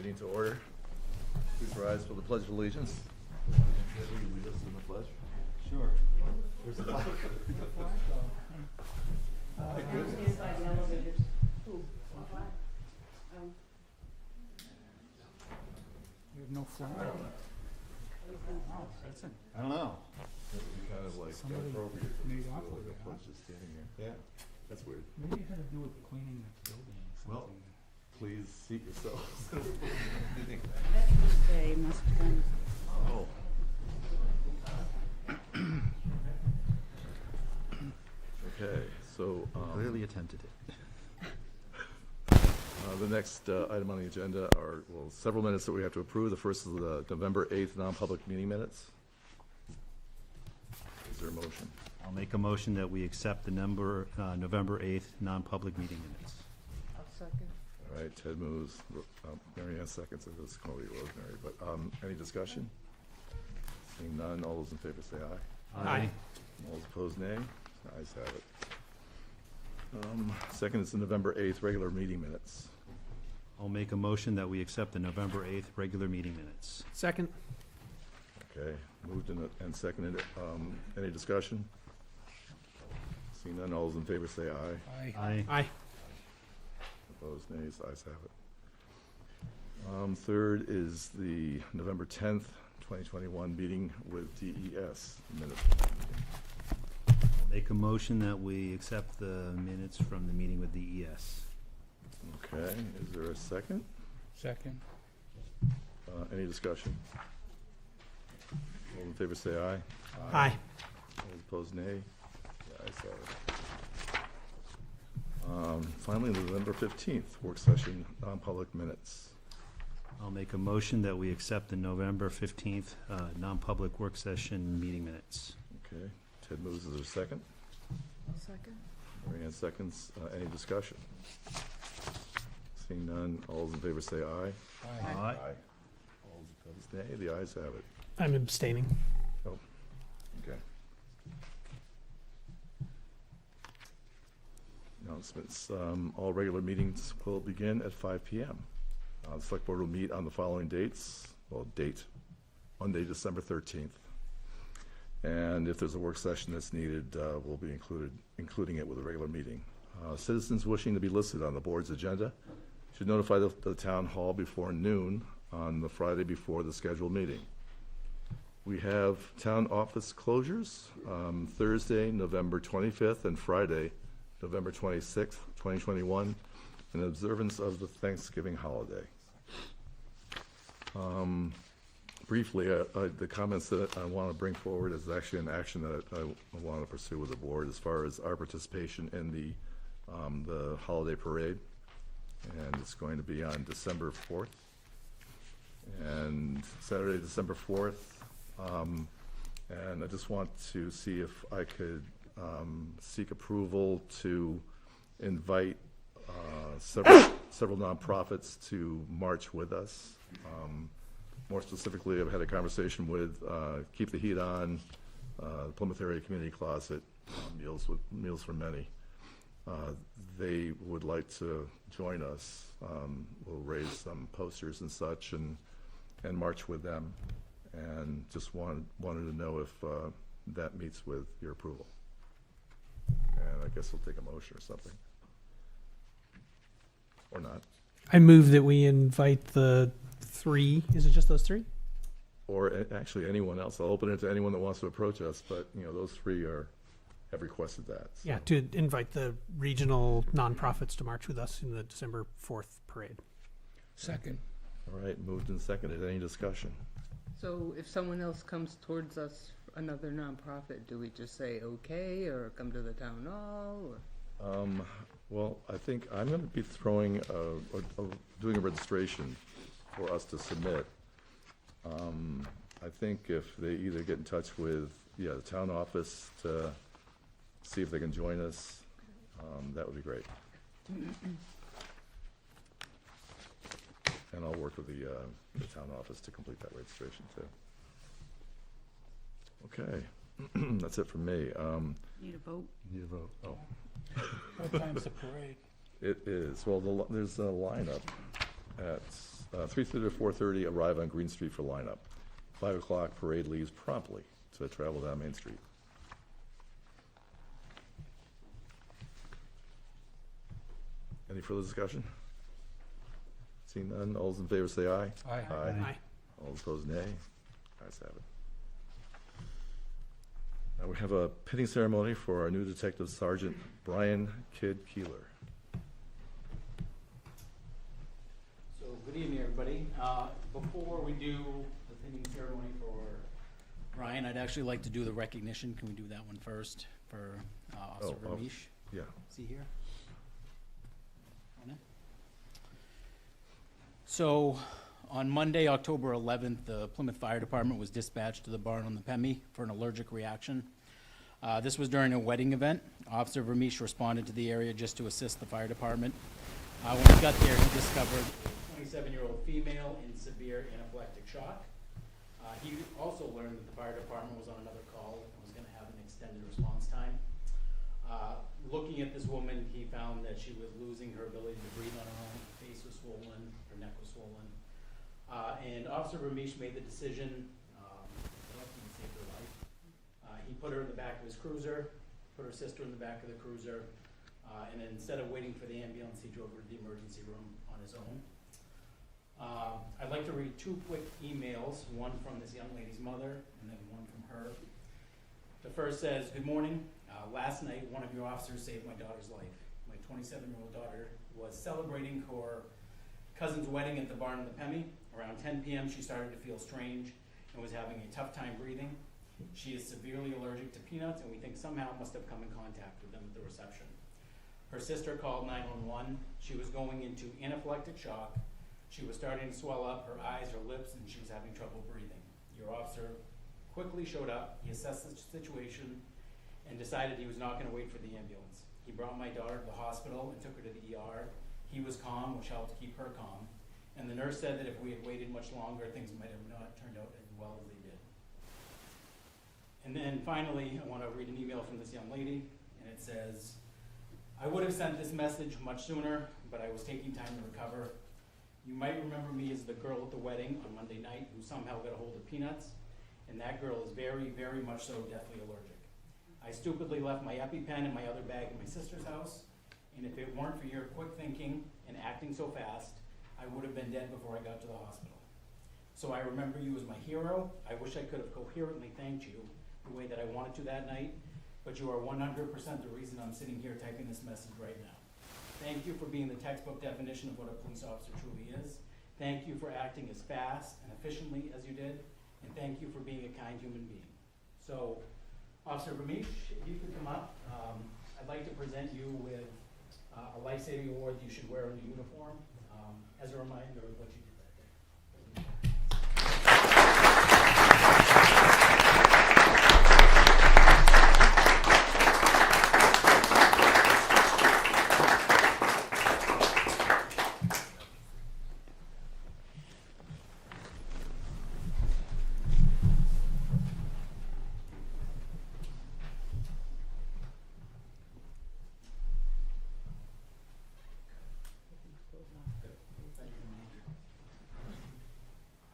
Meeting to order. Please rise for the Pledge of Allegiance. Will you lead us in the pledge? Sure. There's a flag. We have no flag. Oh, that's it. I don't know. That would be kind of like Somebody appropriate. made for off with the it, huh? pledge just standing here. Yeah, that's weird. Maybe it had to do with cleaning the building or Well, something. please seat yourselves. Day must have been. Oh. Okay, so Clearly attempted it. the next item on the agenda are, well, several minutes that we have to approve. The first is the November 8th non-public meeting minutes. Is there a motion? I'll make a motion that we accept the November 8th non-public meeting minutes. I'll second. All right, Ted moves, Mary Ann seconds, it was Chloe Rosemary, but any discussion? Seeing none, all those in favor say aye. Aye. All those opposed, nay. Ayes have it. Second is the November 8th regular meeting minutes. I'll make a motion that we accept the November 8th regular meeting minutes. Second. Okay, moved and seconded. Any discussion? Seeing none, all those in favor say aye. Aye. Aye. Opposed, nays, ayes have it. Third is the November 10th, 2021 meeting with DES minutes. I'll make a motion that we accept the minutes from the meeting with the ES. Okay, is there a second? Second. Any discussion? All in favor say aye. Aye. All opposed, nay. The ayes have it. Finally, the November 15th work session non-public minutes. I'll make a motion that we accept the November 15th non-public work session meeting minutes. Okay, Ted moves, is there a second? I'll second. Mary Ann seconds. Any discussion? Seeing none, all those in favor say aye. Aye. All those opposed, nay. The ayes have it. I'm abstaining. Okay. Announcements. All regular meetings will begin at 5 p.m. The Select Board will meet on the following dates. Well, Monday, December 13th. And if there's a work session that's needed, we'll be including it with a regular meeting. Citizens wishing to be listed on the board's agenda should notify the town hall before noon on the Friday before the scheduled meeting. We have town office closures, Thursday, November 25th, and Friday, November 26th, 2021, in observance of the Thanksgiving holiday. Briefly, the comments that I want to bring forward is actually an action that I want to pursue with the board as far as our participation in the holiday parade. And it's going to be on December 4th. And Saturday, December 4th. And I just want to see if I could seek approval to invite several nonprofits to march with us. More specifically, I've had a conversation with Keep the Heat On, the Plymouth Area Community Closet, Meals for Many. They would like to join us. We'll raise some posters and such and march with them. And just wanted to know if that meets with your approval. And I guess we'll take a motion or something. Or not. I move that we invite the three. Is it just those three? Or actually anyone else. I'll open it to anyone that wants to approach us, but those three have requested that. So. Yeah, to invite the regional nonprofits to march with us in the December 4th parade. Second. All right, moved and seconded. Any discussion? So if someone else comes towards us, another nonprofit, do we just say okay or come to the town hall? Or? Well, I think I'm going to be throwing doing a registration for us to submit. I think if they either get in touch with the town office to see if they can join us, that would be great. And I'll work with the town office to complete that registration too. Okay, that's it from me. Need a vote? Need a vote? Oh. What time's the parade? It is. Well, there's a lineup at 3:30 to 4:30, arrive on Green Street for lineup. 5 o'clock, parade leaves promptly to travel down Main Street. Any further discussion? Seeing none, all those in favor say aye. Aye. Aye. All opposed, nay. Ayes have it. Now we have a pinning ceremony for our new Detective Sergeant Brian Kid Keeler. So, good evening, everybody. Before we do the pinning ceremony for Brian, I'd actually like to do the recognition. Can we do that one first for Officer Vermeersch? Yeah. Is he here? On in? So, on Monday, October 11th, the Plymouth Fire Department was dispatched to the barn on the Pemmy for an allergic reaction. This was during a wedding event. Officer Vermeersch responded to the area just to assist the fire department. When he got there, he discovered a 27-year-old female in severe anaphylactic shock. He also learned that the fire department was on another call and was going to have an extended response time. Looking at this woman, he found that she was losing her ability to breathe on her own. Her face was swollen, her neck was swollen. And Officer Vermeersch made the decision, to save her life. He put her in the back of his cruiser, put her sister in the back of the cruiser, and then instead of waiting for the ambulance, he drove her to the emergency room on his own. I'd like to read two quick emails, one from this young lady's mother and then one from her. The first says, "Good morning. Last night, one of your officers saved my daughter's life. My 27-year-old daughter was celebrating her cousin's wedding at the barn in the Pemmy. Around 10 p.m., she started to feel strange and was having a tough time breathing. She is severely allergic to peanuts, and we think somehow must have come in contact with them at the reception. Her sister called 911. She was going into anaphylactic shock. She was starting to swell up her eyes, her lips, and she was having trouble breathing. Your officer quickly showed up. He assessed the situation and decided he was not going to wait for the ambulance. He brought my daughter to the hospital and took her to the ER. He was calm, which helped keep her calm. And the nurse said that if we had waited much longer, things might have not turned out as well as they did." And then finally, I want to read an email from this young lady, and it says, "I would have sent this message much sooner, but I was taking time to recover. You might remember me as the girl at the wedding on Monday night who somehow got a hold of peanuts, and that girl is very, very much so deathly allergic. I stupidly left my EpiPen in my other bag at my sister's house, and if it weren't for your quick thinking and acting so fast, I would have been dead before I got to the hospital. So I remember you as my hero. I wish I could have coherently thanked you the way that I wanted to that night, but you are 100% the reason I'm sitting here typing this message right now. Thank you for being the textbook definition of what a police officer truly is. Thank you for acting as fast and efficiently as you did, and thank you for being a kind human being." So, Officer Vermeersch, if you could come up, I'd like to present you with a life-saving award you should wear in the uniform as a reminder of what you did that day.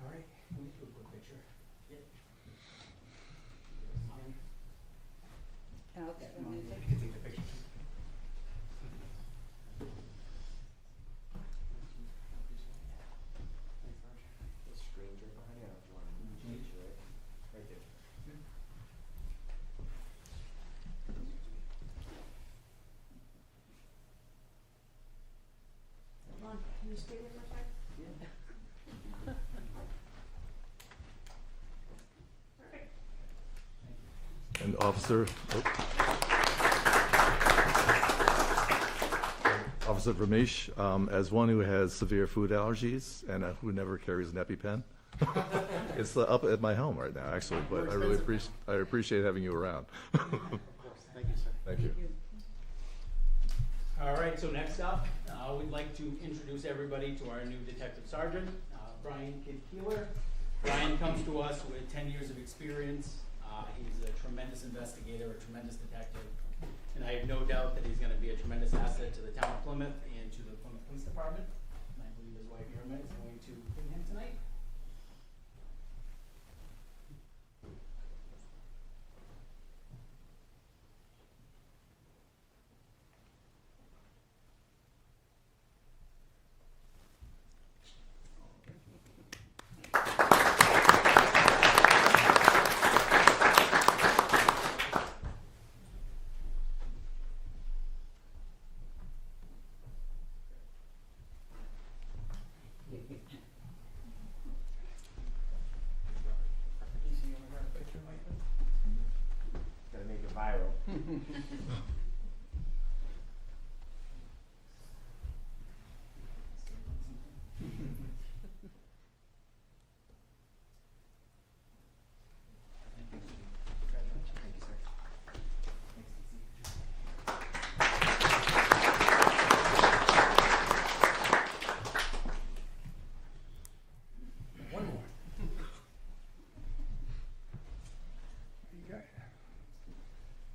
All right, let me do a quick picture. Yep. Okay. You can take the picture. The screen's right behind you. If you want to change it, right there. Come on, can you stay there for a sec? Perfect. And Officer, Officer Vermeersch, as one who has severe food allergies and who never carries an EpiPen, it's up at my home right now, actually, but I really appreciate having you around. Of course, thank you, sir. Thank you. All right, so next up, we'd like to introduce everybody to our new detective sergeant, Brian Kid Keeler. Brian comes to us with 10 years of experience. He's a tremendous investigator, a tremendous detective, and I have no doubt that he's going to be a tremendous asset to the town of Plymouth and to the Plymouth Police Department. And I believe his wife Irma is going to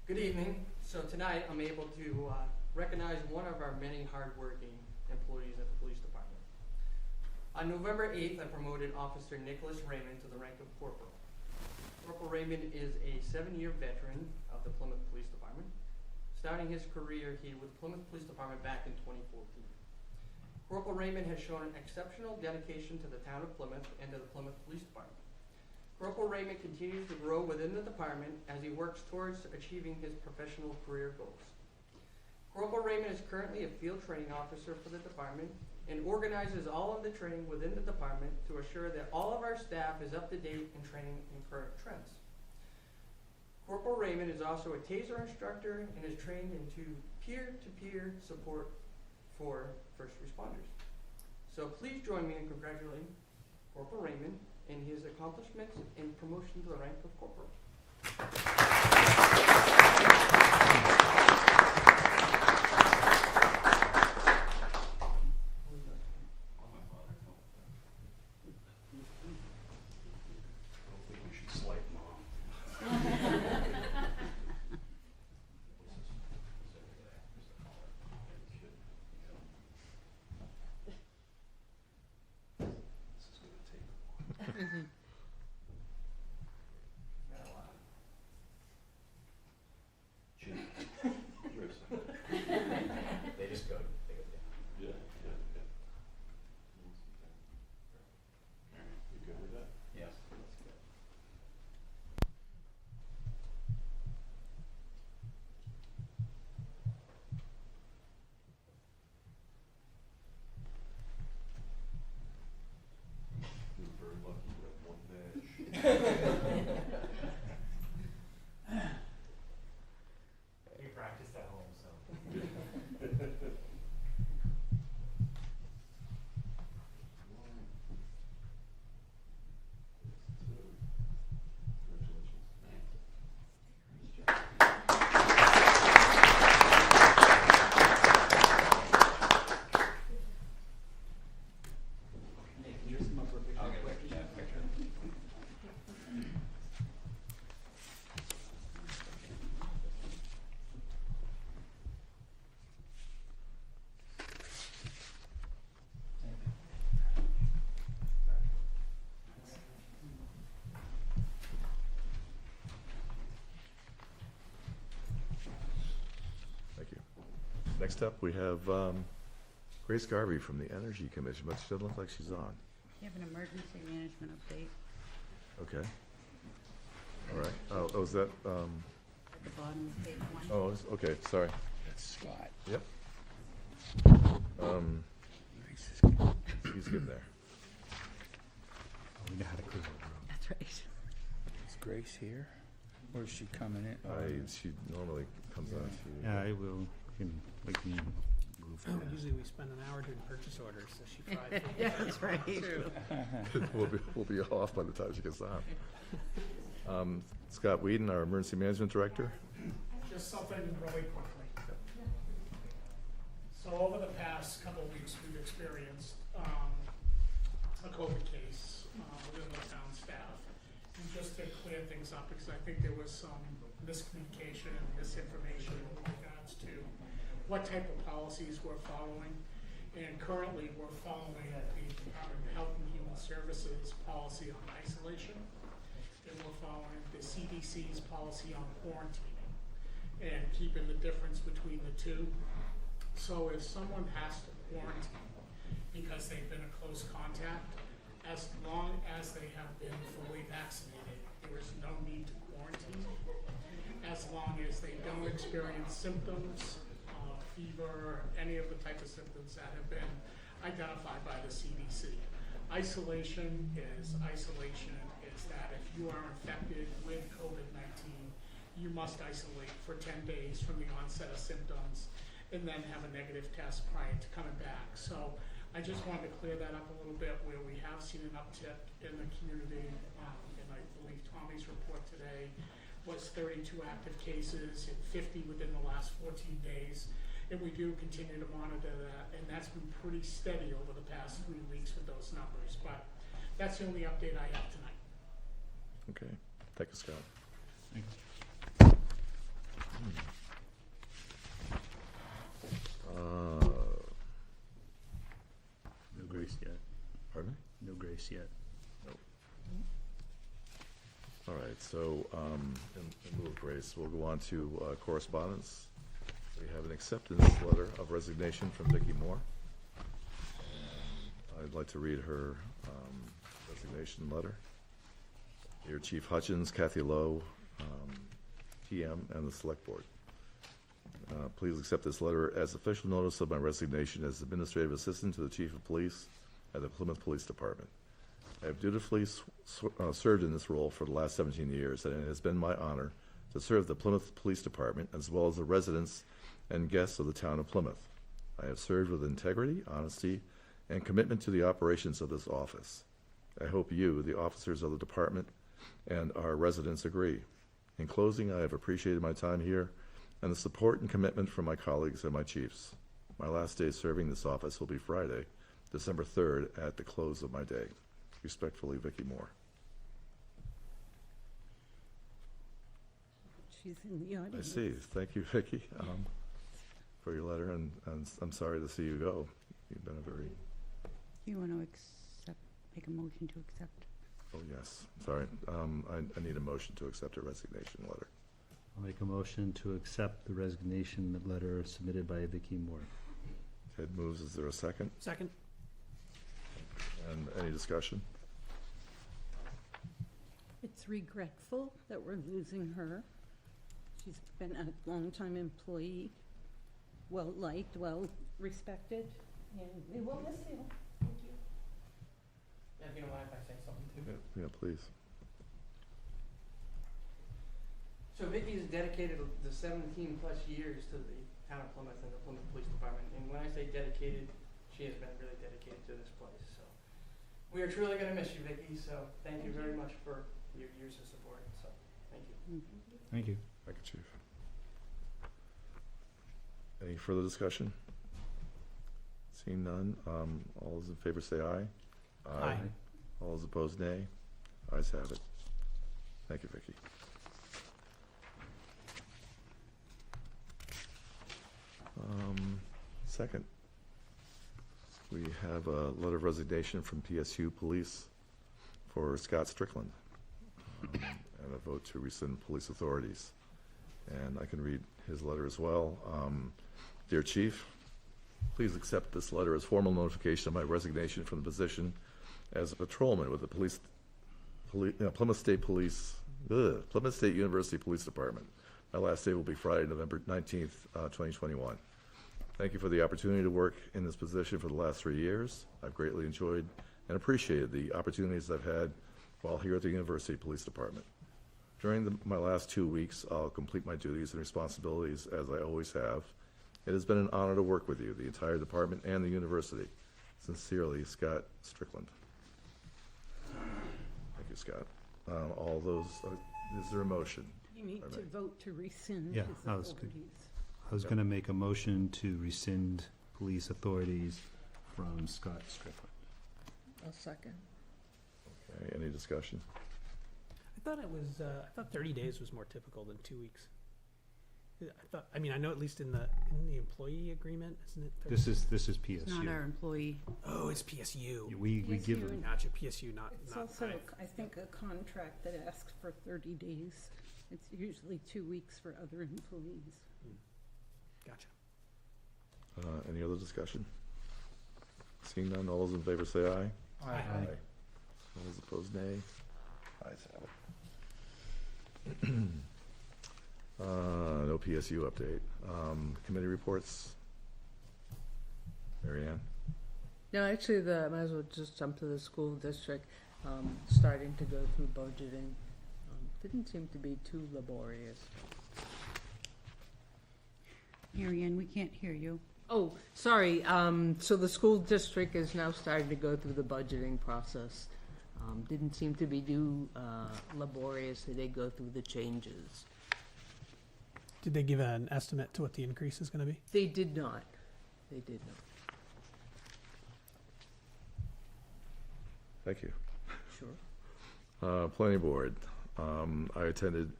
Good evening. So tonight I'm able to recognize one of our many hardworking employees at the police department. On November 8th, I promoted Officer Nicholas Raymond to the rank of corporal. Corporal Raymond is a 7-year veteran of the Plymouth Police Department, starting his career here with the Plymouth Police Department back in 2014. Corporal Raymond has shown an exceptional dedication to the town of Plymouth and to the Plymouth Police Department. Corporal Raymond continues to grow within the department as he works towards achieving his professional career goals. Corporal Raymond is currently a field training officer for the department and organizes all of the training within the department to assure that all of our staff is up to date in training and current trends. Corporal Raymond is also a TASER instructor and is trained into peer-to-peer support for first responders. So please join me in congratulating Corporal Raymond in his accomplishments and promotion to the rank of corporal. They just go, they go down. Yeah, yeah, yeah. You good with that? Yes. That's good. You're very lucky you have one badge. We practiced at home, so. Thank you. Next up, we have Grace Garvey from the Energy Commission, but she doesn't look like she's on. You have an emergency management update Okay. All right. Oh, is that, at the bottom of page 1. oh, okay, sorry. That's Scott. Yep. He's getting there. We know how to close the room. That's right. Is Grace here? Or is she coming in? She normally comes on to. Yeah, I will, we can move that. Usually we spend an hour doing purchase orders, so she flies. Yeah, that's right. We'll be off by the time she gets on. Scott Whedon, our Emergency Management Director. Just something really quickly. So over the past couple of weeks, we've experienced a COVID case within the town staff. And just to clear things up, because I think there was some miscommunication and misinformation in regards to what type of policies we're following. And currently, we're following the Department of Health and Human Services policy on isolation. And we're following the CDC's policy on quarantining and keeping the difference between the two. So if someone has to quarantine because they've been a close contact, as long as they have been fully vaccinated, there is no need to quarantine. As long as they don't experience symptoms, fever, any of the type of symptoms that have been identified by the CDC. Isolation is that if you are infected with COVID-19, you must isolate for 10 days from the onset of symptoms and then have a negative test prior to coming back. So I just wanted to clear that up a little bit where we have seen an uptick in the community. And I believe Tommy's report today was 32 active cases and 50 within the last 14 days. And we do continue to monitor that, and that's been pretty steady over the past 3 weeks with those numbers. But that's the only update I have tonight. Okay, thank you, Scott. No grace yet. Pardon me? No grace yet. All right, so in lieu of grace, we'll go on to correspondence. We have an acceptance letter of resignation from Vicki Moore. I'd like to read her resignation letter. Dear Chief Hutchins, Kathy Lowe, TM, and the Select Board. Please accept this letter as official notice of my resignation as Administrative Assistant to the Chief of Police at the Plymouth Police Department. I have dutifully served in this role for the last 17 years, and it has been my honor to serve the Plymouth Police Department as well as the residents and guests of the town of Plymouth. I have served with integrity, honesty, and commitment to the operations of this office. I hope you, the officers of the department, and our residents agree. In closing, I have appreciated my time here and the support and commitment from my colleagues and my chiefs. My last day serving this office will be Friday, December 3rd, at the close of my day. Respectfully, Vicki Moore. She's in the I audience. see. Thank you, Vicki, for your letter, and I'm sorry to see you go. You've been a very... You want to accept, make a motion to accept? Oh, yes. Sorry. I need a motion to accept a resignation letter. I'll make a motion to accept the resignation letter submitted by Vicki Moore. Ted moves. Is there a second? Second. And any discussion? It's regretful that we're losing her. She's been a longtime employee, well-liked, well-respected, and we will miss you. Thank you. Yeah, if you don't mind if I say something too. Yeah, please. So Vicki's dedicated the 17 plus years to the town of Plymouth and the Plymouth Police Department. And when I say dedicated, she has been really dedicated to this place. So we are truly going to miss you, Vicki. So thank you very much for your years of support. So thank you. Thank you. Thank you, Chief. Any further discussion? Seeing none, all those in favor say aye. Aye. All those opposed, nay. Ayes have it. Thank you, Vicki. Second, we have a letter of resignation from PSU Police for Scott Strickland, and a vote to rescind police authorities. And I can read his letter as well. Dear Chief, please accept this letter as formal notification of my resignation from the position as a patrolman with the Plymouth State University Police Department. My last day will be Friday, November 19th, 2021. Thank you for the opportunity to work in this position for the last 3 years. I've greatly enjoyed and appreciated the opportunities I've had while here at the University Police Department. During my last 2 weeks, I'll complete my duties and responsibilities as I always have. It has been an honor to work with you, the entire department, and the university. Sincerely, Scott Strickland. Thank you, Scott. All those, is there a motion? You need to vote to rescind Yeah, his that was good. authorities. I was going to make a motion to rescind police authorities from Scott Strickland. I'll second. Okay, any discussion? I thought it was. I thought 30 days was more typical than 2 weeks. I mean, I know at least in the employee agreement, isn't it? 30? This is PSU. It's not our employee. Oh, it's PSU. We give PSU. them. Gotcha, PSU, not. It's not also, I- I think, a contract that asks for 30 days. It's usually 2 weeks for other employees. Gotcha. Any other discussion? Seeing none, all those in favor say aye. Aye. All those opposed, nay. Ayes have it. No PSU update. Committee reports. Mary Ann? No, actually, might as well just jump to the school district, starting to go through budgeting. Didn't seem to be too laborious. Marianne, we can't hear you. Oh, sorry, so the school district is now starting to go through the budgeting process. Didn't seem to be too laborious, they did go through the changes. Did they give an estimate to what the increase is going to be? They did not, they did not. Thank you. Sure. Planning board, I attended,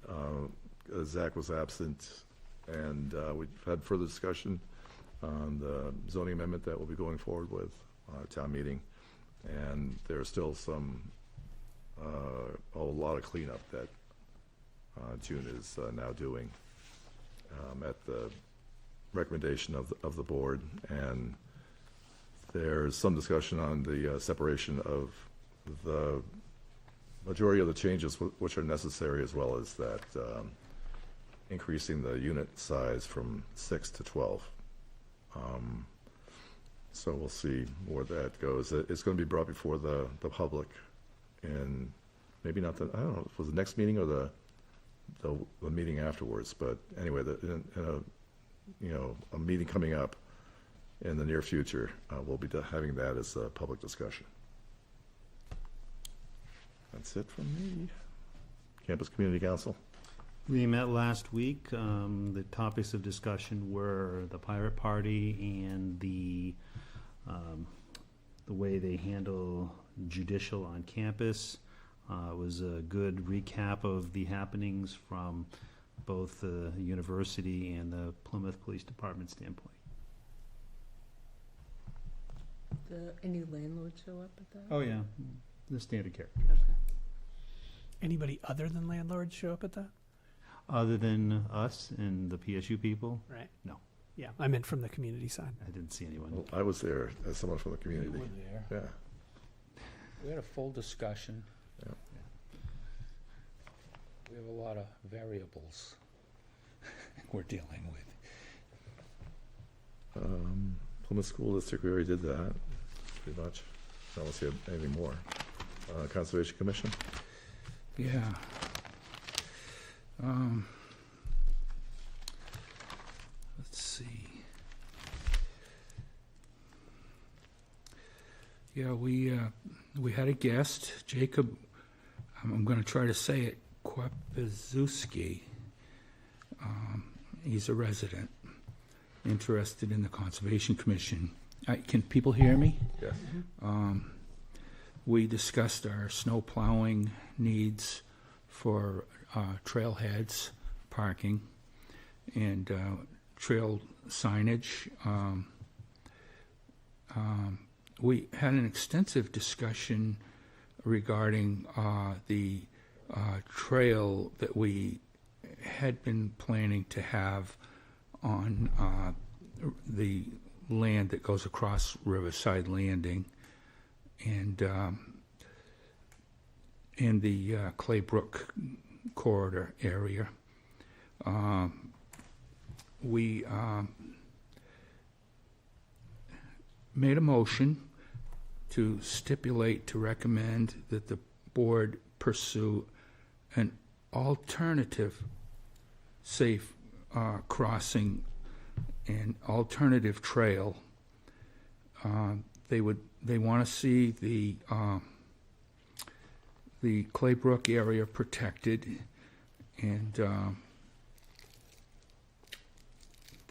Zach was absent, and we've had further discussion on the zoning amendment that we'll be going forward with town meeting. And there's still a lot of cleanup that June is now doing at the recommendation of the board. And there's some discussion on the separation of the majority of the changes which are necessary, as well as that increasing the unit size from 6 to 12. So we'll see where that goes. It's going to be brought before the public, and maybe not I don't know, was the next meeting or the meeting afterwards. But anyway, in a meeting coming up in the near future, we'll be having that as a public discussion. That's it from me. Campus Community Council. We met last week. The topics of discussion were the pirate party and the way they handle judicial on campus. It was a good recap of the happenings from both the university and the Plymouth Police Department standpoint. Any landlords show up at that? Oh, yeah, the standard character. Okay. Anybody other than landlords show up at that? Other than us and the PSU people, Right. no, Yeah, I meant from the community side. I didn't see anyone. Well, I was there as someone from the community. You were there. Yeah. We had a full discussion. Yeah. We have a lot of variables we're dealing with. Plymouth School District, we already did that, pretty much. Unless you have anything more. Conservation Commission? Yeah. Let's see. Yeah, we had a guest, Jacob, I'm going to try to say it, Kwapizuski. He's a resident, interested in the Conservation Commission. Can people hear me? Yes. We discussed our snow plowing needs for trailheads, parking, and trail signage. We had an extensive discussion regarding the trail that we had been planning to have on the land that goes across Riverside Landing and in the Claybrook corridor area. We made a motion to stipulate to recommend that the board pursue an alternative safe crossing and alternative trail. They want to see the Claybrook area protected, and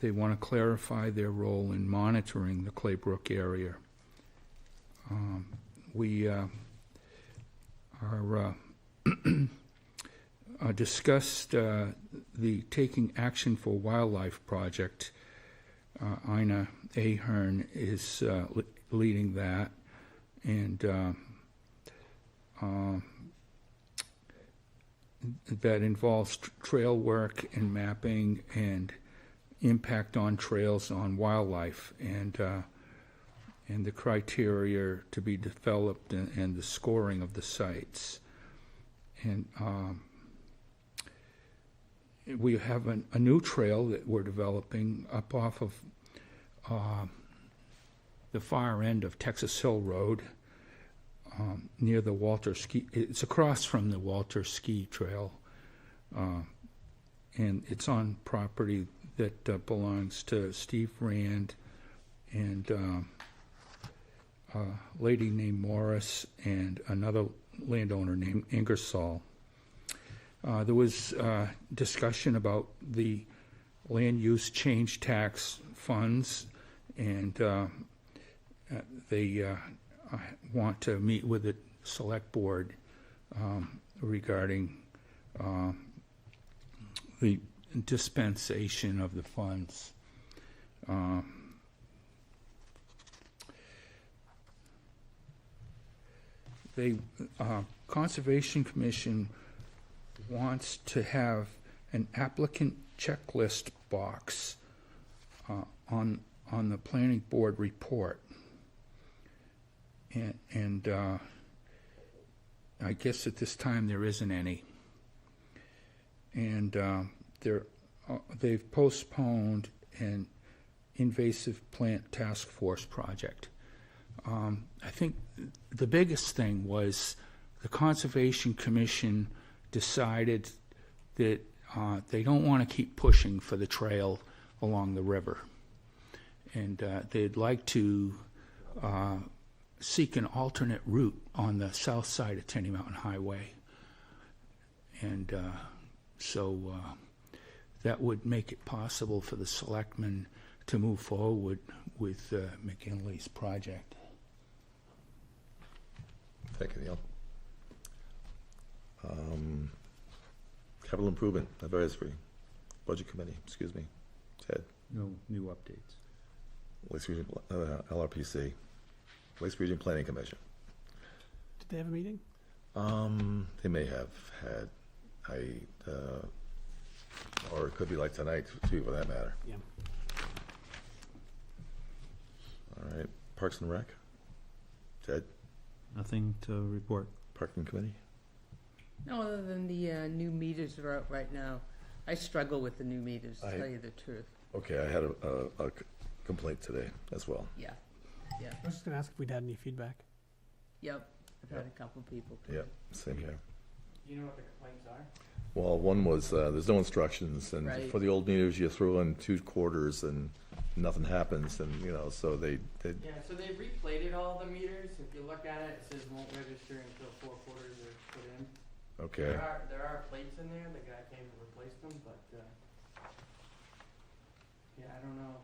they want to clarify their role in monitoring the Claybrook area. We discussed the Taking Action for Wildlife project. Ina Ahern is leading that, and that involves trail work and mapping and impact on trails on wildlife, and the criteria to be developed and the scoring of the sites. And we have a new trail that we're developing up off of the far end of Texas Hill Road, near the Walter Ski. It's across from the Walter Ski Trail, And it's on property that belongs to Steve Rand and a lady named Morris and another landowner named Ingersoll. There was discussion about the land use change tax funds, and they want to meet with the select board regarding the dispensation of the funds. The Conservation Commission wants to have an applicant checklist box on the planning board report. And I guess at this time there isn't any. And they've postponed an invasive plant task force project. I think the biggest thing was the Conservation Commission decided that they don't want to keep pushing for the trail along the river. And they'd like to seek an alternate route on the south side of Tenny Mountain Highway. And so that would make it possible for the selectmen to move forward with McKinley's project. Thank you, Neil. Capital Improvement Advisory, Budget Committee, excuse me. Ted. No new updates. Lakes Region, LRPC, Lakes Region Planning Commission. Did they have a meeting? They may have had, or it could be like tonight too, for that matter. Yeah. All right, Parks and Rec, Ted, Nothing to report. Parking Committee. No, other than the new meters are out right now. I struggle with the new meters, to tell you the truth. Okay, I had a complaint today as well. Yeah, yeah, I was just gonna ask if we'd had any feedback. yep. I've had a couple people. Yep, same here. Do you know what the complaints are? Well, one was, there's no instructions, and Right. for the old meters, you throw in 2 quarters and nothing happens, and, you know, so they Yeah, so they replated all the meters. If you look at it, it says won't register until 4 quarters are put in. okay. There are plates in there. The guy came to replace them, but yeah, I don't know.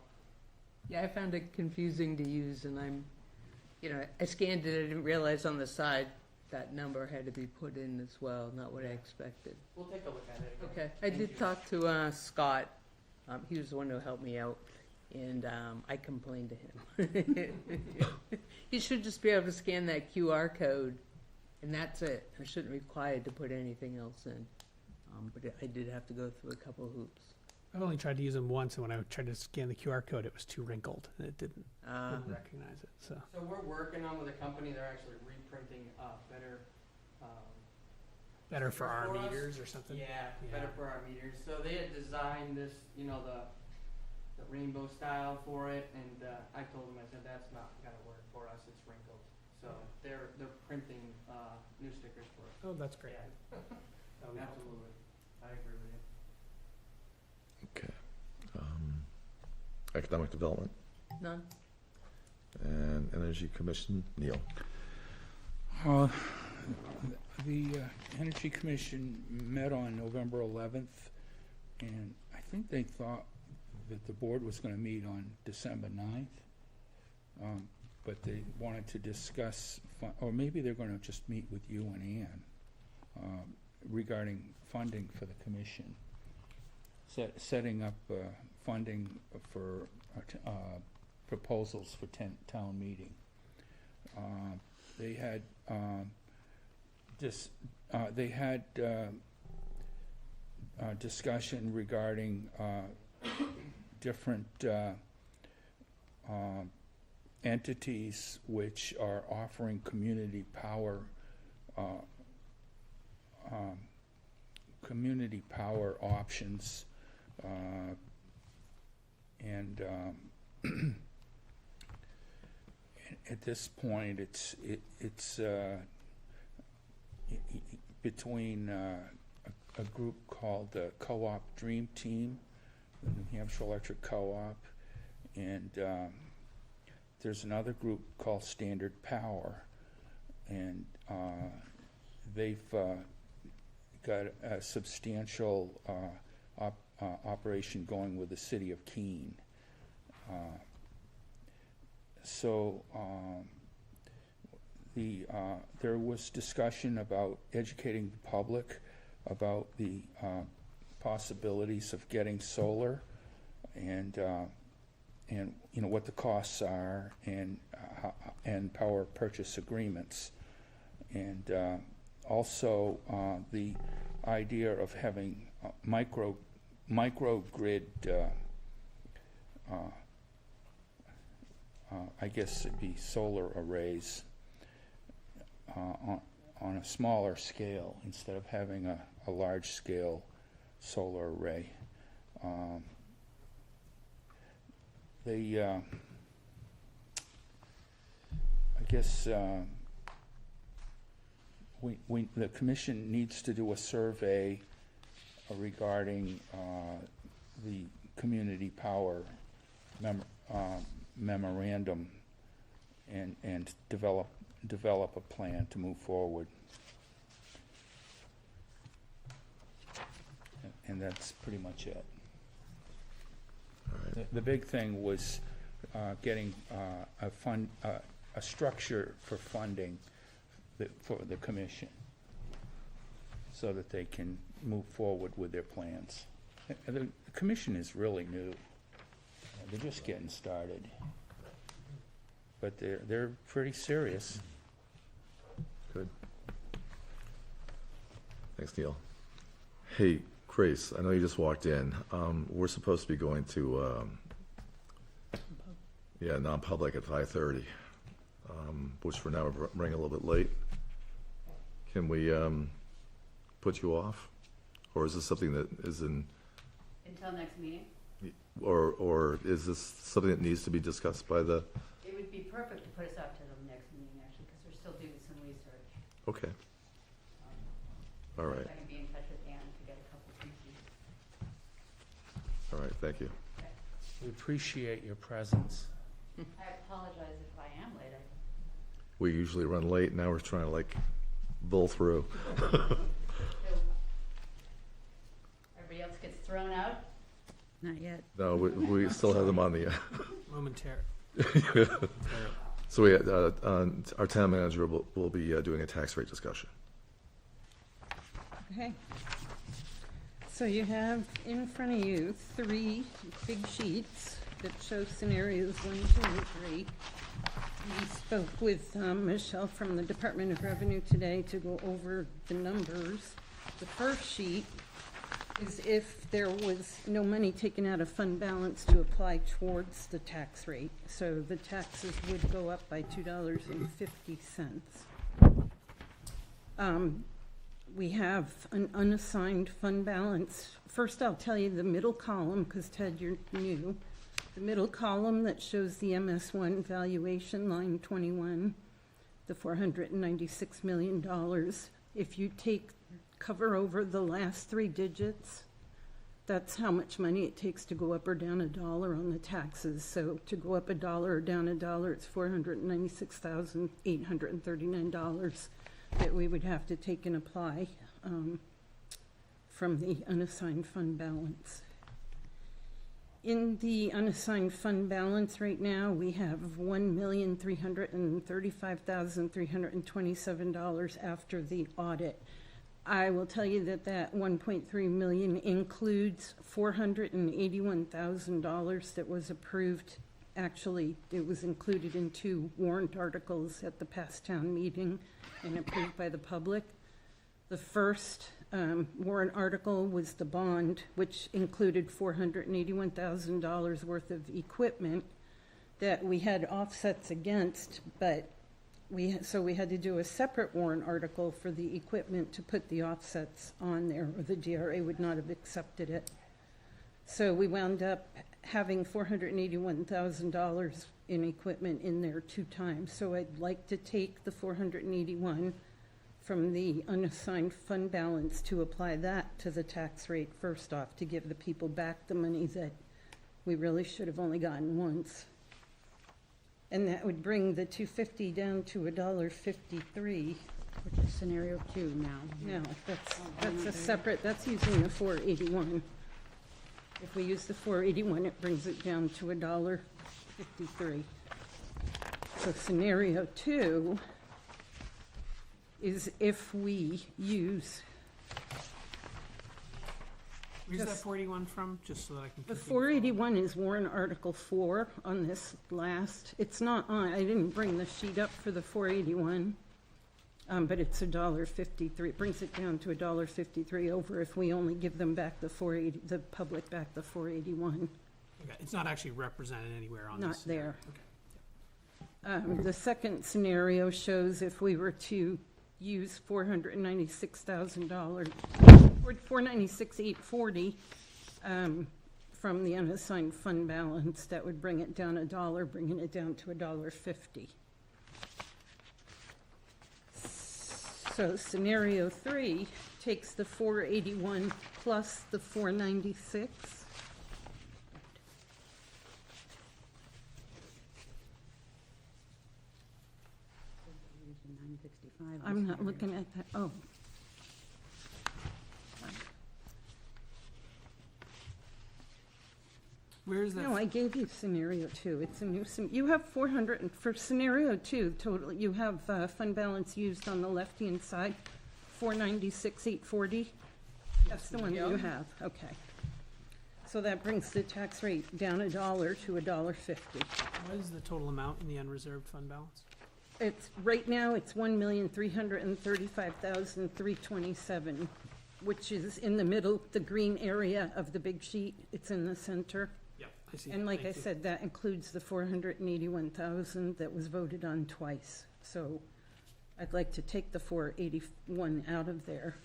Yeah, I found it confusing to use, and I scanned it, I didn't realize on the side that number had to be put in as well, not what I expected. We'll take a look at it. again. Okay, I Thank did you. talk to Scott, he was the one who helped me out, and I complained to him. You should just be able to scan that QR code, and that's it. I shouldn't be required to put anything else in, but I did have to go through a couple of hoops. I've only tried to use them once, and when I tried to scan the QR code, it was too wrinkled, and it didn't recognize it. So So we're working on with a company. They're actually reprinting better. better for our For us? meters or something. Yeah, Yeah. better for our meters. So they had designed this, the rainbow style for it, and I told them, I said, that's not gonna work for us. It's wrinkled. So they're printing new stickers for us. Oh, that's great. Yeah. That'll be helpful. Absolutely, I agree with you. Okay. Economic Development None? and Energy Commission, Neil. The Energy Commission met on November 11th, and I think they thought that the board was going to meet on December 9th, but they wanted to discuss, or maybe they're going to just meet with you and Ann regarding funding for the commission, setting up funding for proposals for town meeting. They had discussion regarding different entities which are offering community power options, and at this point it's between a a group called the Co-op Dream Team, the New Hampshire Electric Co-op, and there's another group called Standard Power, and they've got a substantial operation going with the city of Keene. There was discussion about educating the public about the possibilities of getting solar, and what the costs are, and power purchase agreements, and also the idea of having microgrid. I guess it'd be solar arrays on a smaller scale instead of having a large scale solar array. I guess the commission needs to do a survey regarding the community power memorandum and develop a plan to move forward. And that's pretty much it. All right. The big thing was getting a structure for funding for the commission so that they can move forward with their plans. The commission is really new. They're just getting started. But they're pretty serious. Good. Thanks, Neil. Hey, Grace, I know you just walked in. We're supposed to be going to, non-public at 5:30, which for now we're running a little bit late. Can we put you off? Or is this something that is Until next meeting? or is this something that needs to be discussed by the? It would be perfect to put us out to the next meeting, actually, because we're still doing some research. Okay, all right, I can be in touch with Ann to get a couple pieces. all right, thank you. We appreciate your presence. I apologize if I am late. We usually run late, now we're trying to bull through. Everybody else gets thrown out? Not yet. No, we still have them on the, Momentarily. so our town manager will be doing a tax rate discussion. Okay. So you have in front of you 3 big sheets that show scenarios 1, 2, and 3. We spoke with Michelle from the Department of Revenue today to go over the numbers. The first sheet is if there was no money taken out of fund balance to apply towards the tax rate. So the taxes would go up by $2.50. We have an unassigned fund balance. First, I'll tell you the middle column, because Ted, you're new. The middle column that shows the MS1 valuation, line 21, the $496 million. If you cover over the last 3 digits, that's how much money it takes to go up or down $1 on the taxes. So to go up $1 or down $1, it's $496,839 that we would have to take and apply from the unassigned fund balance. In the unassigned fund balance right now, we have $1,335,327 after the audit. I will tell you that $1.3 million includes $481,000 that was approved. Actually, it was included in 2 warrant articles at the past town meeting and approved by the public. The first warrant article was the bond, which included $481,000 worth of equipment that we had offsets against, but we had to do a separate warrant article for the equipment to put the offsets on there, or the DRA would not have accepted it. So we wound up having $481,000 in equipment in there 2 times. So I'd like to take the $481 from the unassigned fund balance to apply that to the tax rate first off, to give the people back the money that we really should have only gotten once. And that would bring the 250 down to $1.53. Which is scenario 2 now. No, that's a separate, that's using the 481. If we use the 481, it brings it down to $1.53. So scenario 2 is if we use, Where's that Just- 481 from, just so that I can. the continue 481 is Warrant Article 4 on this last, it's not on, I didn't bring the sheet up for the 481, but it's $1.53. It brings it down to $1.53 over if we only give them back the 480, the public back the 481. following. Okay, it's not actually represented anywhere on Not this. there. Okay. The second scenario shows if we were to use $496,000, or $496,840 from the unassigned fund balance, that would bring it down $1, bringing it down to $1.50. So scenario 3 takes the 481 plus the 496. I'm not looking at that, oh. Where is that? No, I gave you scenario 2. It's a new, you have 400, for scenario 2, total, you have fund balance used on the left-hand side, 496,840. That's the one that you have, okay. So that brings the tax rate down $1 to $1.50. What is the total amount in the unreserved fund balance? It's, right now, it's $1,335,327, which is in the middle, the green area of the big sheet. It's in the center. Yep, I see. And like I Thank you. said, that includes the 481,000 that was voted on twice. So I'd like to take the 481 out of there.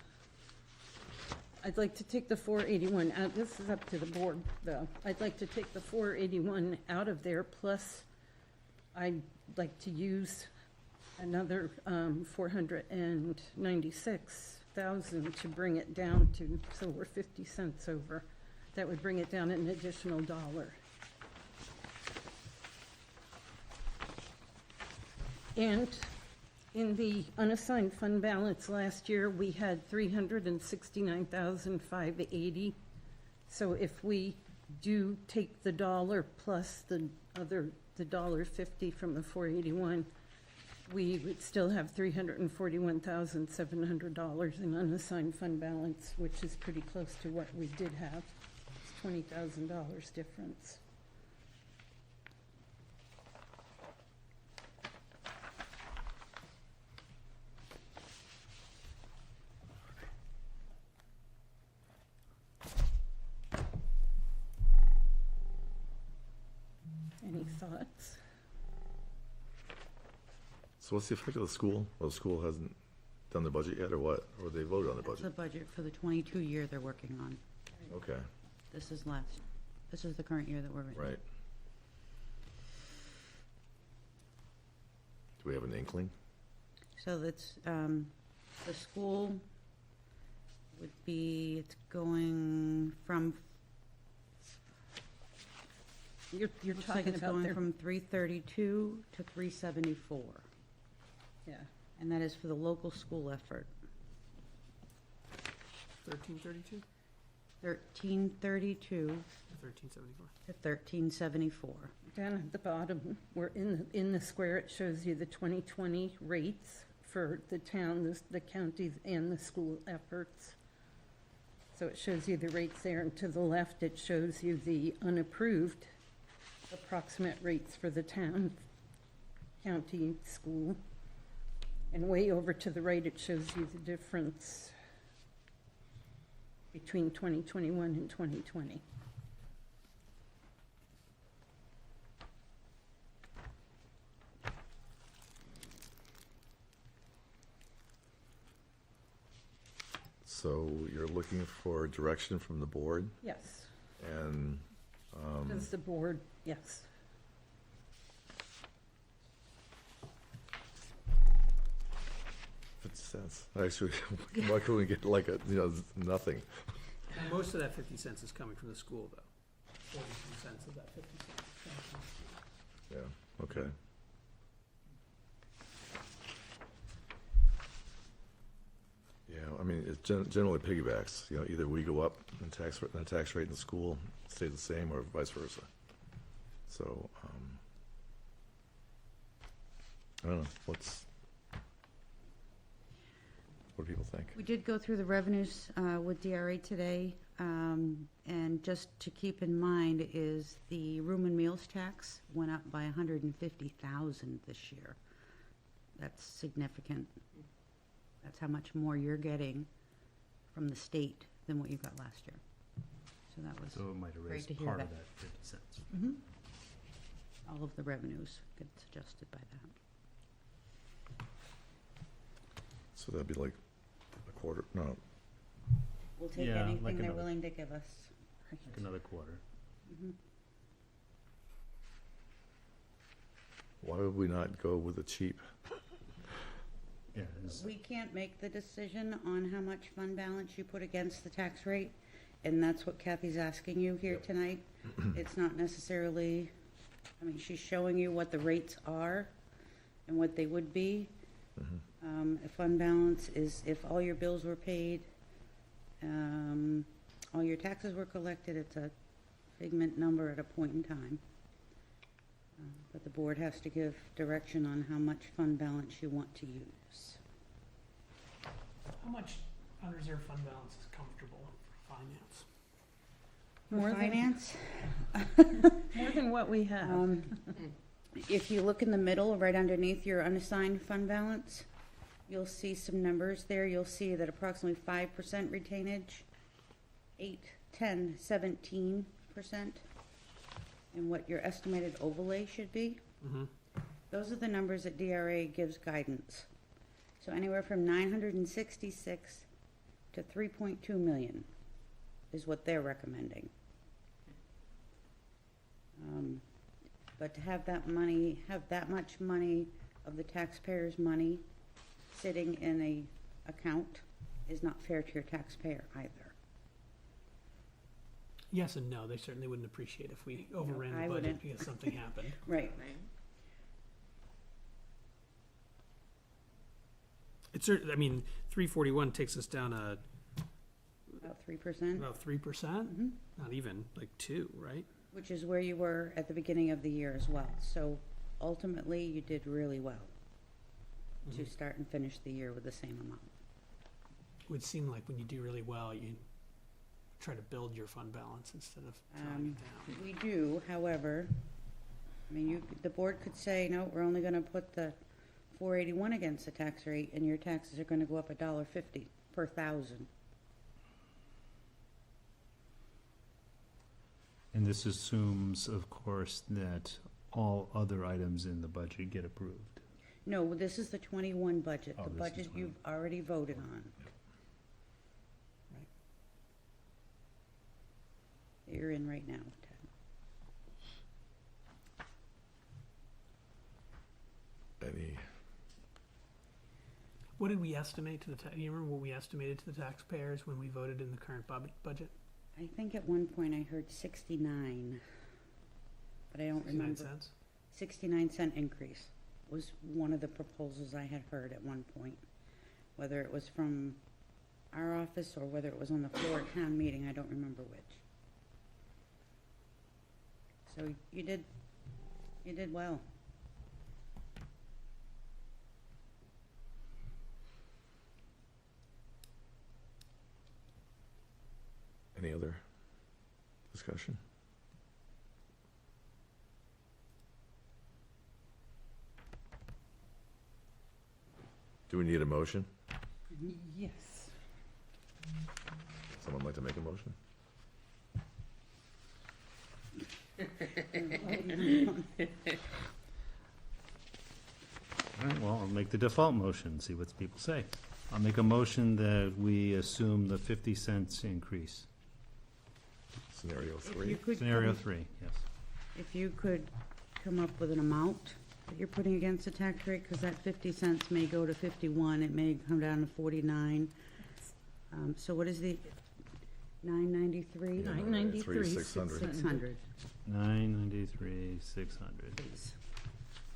I'd like to take the 481 out, this is up to the board, though. I'd like to take the 481 out of there, plus I'd like to use another 496,000 to bring it down to, so we're 50 cents over. That would bring it down an additional $1. And in the unassigned fund balance last year, we had 369,580. So if we do take the $1 plus the $1.50 from the 481, we would still have $341,700 in unassigned fund balance, which is pretty close to what we did have. It's $20,000 difference. Any thoughts? So what's the effect of the school? Well, the school hasn't done the budget yet, or what? Or they voted on the That's the budget? budget for the 22 year they're working on. Okay, This is the current year that we're in. right. Do we have an inkling? So that's, the school would be, it's going from, You're looks like talking it's about going their, from 332 to 374. yeah. And that is for the local school effort. 1332 1332 or 1374? to 1374. Down at the bottom, where in the square, it shows you the 2020 rates for the town, the counties, and the school efforts. So it shows you the rates there, and to the left, it shows you the unapproved approximate rates for the town, county, school. And way over to the right, it shows you the difference between 2021 and 2020. So you're looking for direction from the board, Yes. and, Does the board, yes. 50 cents. Actually, why couldn't we get like nothing? And most of that 50 cents is coming from the school, though. 42 cents of that 50 cents is coming from the school. Yeah, okay. Yeah, I mean, it generally piggybacks, either we go up in tax rate in the school stays the same, or vice versa. So, I don't know, what do people think? We did go through the revenues with DRA today, and just to keep in mind is the room and meals tax went up by 150,000 this year. That's significant. That's how much more you're getting from the state than what you got last year. So that was So it might great erase to hear part that. of that 50 cents. All of the revenues gets adjusted by that. So that'd be like a quarter, no, We'll take Yeah, anything like they're another- willing to give us. Like another quarter. why would we not go with the cheap? Yeah, it's- We can't make the decision on how much fund balance you put against the tax rate, and that's what Kathy's asking you here tonight. It's not necessarily, I mean, she's showing you what the rates are and what they would be. A fund balance is if all your bills were paid, all your taxes were collected, it's a figment number at a point in time. But the board has to give direction on how much fund balance you want to use. How much unreserved fund balance is comfortable for finance? For finance, More than what we have. if you look in the middle, right underneath your unassigned fund balance, you'll see some numbers there. You'll see that approximately 5% retainage, 8, 10, 17%, and what your estimated overlay should be. Those are the numbers that DRA gives guidance. So anywhere from 966 to 3.2 million is what they're recommending. But to have that money, have that much money of the taxpayers' money sitting in a account is not fair to your taxpayer either. Yes and no. They certainly wouldn't appreciate if we overran I the budget wouldn't. because something happened. Right. It's certainly, I mean, 341 takes us down About 3%, about 3%, not even like 2, right? which is where you were at the beginning of the year as well. So ultimately, you did really well to start and finish the year with the same amount. It would seem like when you do really well, you try to build your fund balance instead of drawing it down. We do, however, I mean, the board could say, no, we're only gonna put the 481 against the tax rate, and your taxes are gonna go up $1.50 per thousand. And this assumes, of course, that all other items in the budget get approved. No, this is the 21 budget, Oh, the this is budget you've already voted on. Right. That you're in right now, Ted. Any, What did we estimate to the, do you remember what we estimated to the taxpayers when we voted in the current budget? I think at one point I heard 69, but I don't 69 remember. cents? 69-cent increase was one of the proposals I had heard at one point. Whether it was from our office or whether it was on the floor at town meeting, I don't remember which. So you did well. any other discussion? Do we need a motion? Yes. Someone like to make a motion? All right, well, I'll make the default motion, see what people say. I'll make a motion that we assume the 50 cents increase. Scenario If 3? you could Scenario come- 3, yes. If you could come up with an amount that you're putting against the tax rate? Because that 50 cents may go to 51, it may come down to 49. So what is the 993? Yeah. 993, 600. 600. 993, 600.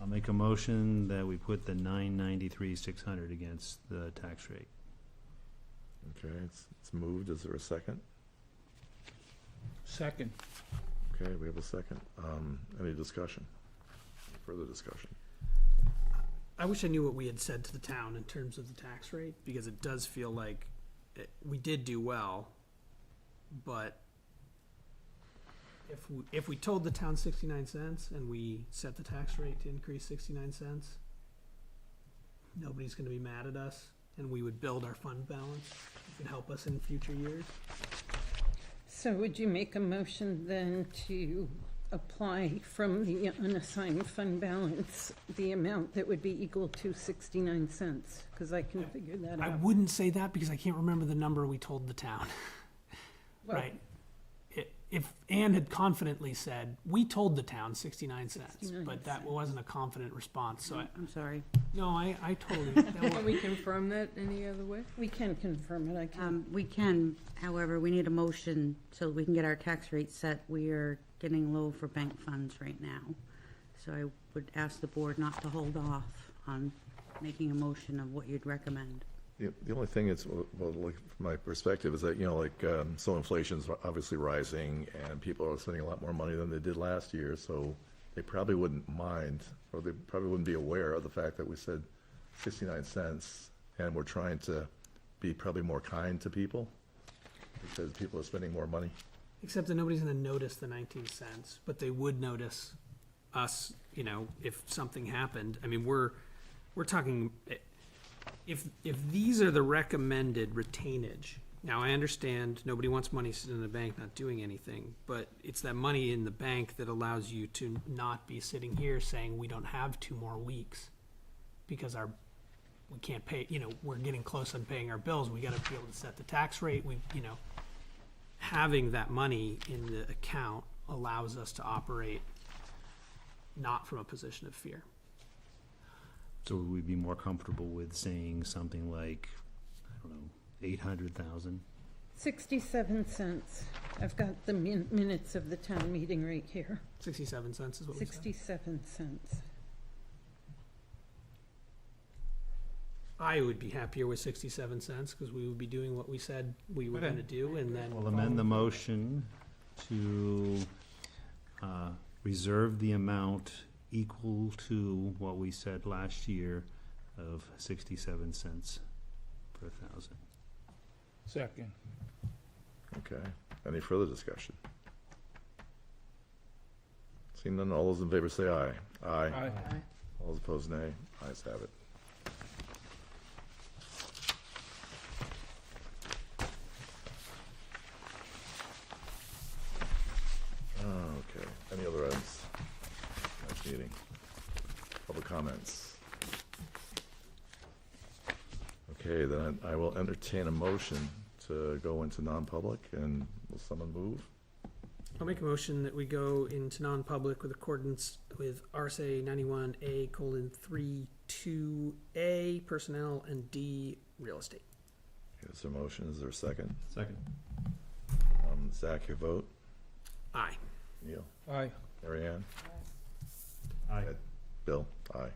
I'll make a motion that we put the 993, 600 against the tax rate. Okay, it's moved. Is there a second? Second. Okay, we have a second. Any discussion? Further discussion? I wish I knew what we had said to the town in terms of the tax rate, because it does feel like we did do well, but if we told the town 69 cents and we set the tax rate to increase 69 cents, nobody's gonna be mad at us, and we would build our fund balance. It could help us in future years. So would you make a motion then to apply from the unassigned fund balance the amount that would be equal to 69 cents? Because I can figure that I out. wouldn't say that because I can't remember the number we told the town. Well, Right. If Ann had confidently said, we told the town 69 cents, 69 but that cents. wasn't a confident response, so I'm sorry. I totally. Can we confirm that any other way? We can confirm it, I can. We can, however, we need a motion so we can get our tax rate set. We are getting low for bank funds right now. So I would ask the board not to hold off on making a motion of what you'd recommend. The only thing is, well, like, from my perspective, is that, so inflation's obviously rising, and people are spending a lot more money than they did last year, so they probably wouldn't mind, or they probably wouldn't be aware of the fact that we said 69 cents, and we're trying to be probably more kind to people, because people are spending more money. Except that nobody's gonna notice the 19 cents, but they would notice us, if something happened. I mean, we're talking, if these are the recommended retainage, now I understand nobody wants money sitting in the bank not doing anything, but it's that money in the bank that allows you to not be sitting here saying we don't have 2 more weeks because we can't pay, we're getting close on paying our bills. We gotta be able to set the tax rate. Having that money in the account allows us to operate not from a position of fear. So would we be more comfortable with saying something like, I don't know, 800,000? 67 cents. I've got the minutes of the town meeting right here. 67 cents is what we said. 67 cents. I would be happier with 67 cents because we would be doing what we said we were going to do, and then We'll amend the motion to reserve the amount equal to what we said last year of 67 cents per thousand. Second. Okay, any further discussion? Seeing none, all those in favor say aye. Aye. Aye. All those opposed, nay. Ayes have it. Okay, any other items? Next meeting. Public comments. Okay, then I will entertain a motion to go into non-public, and will someone move? I'll make a motion that we go into non-public with accordance with RSA 91A:32A, personnel, and D, real estate. Is there a motion? Is there a second? Second. Zach, your vote? Aye. Neil? Aye. Mary Ann? Aye. Bill? Aye.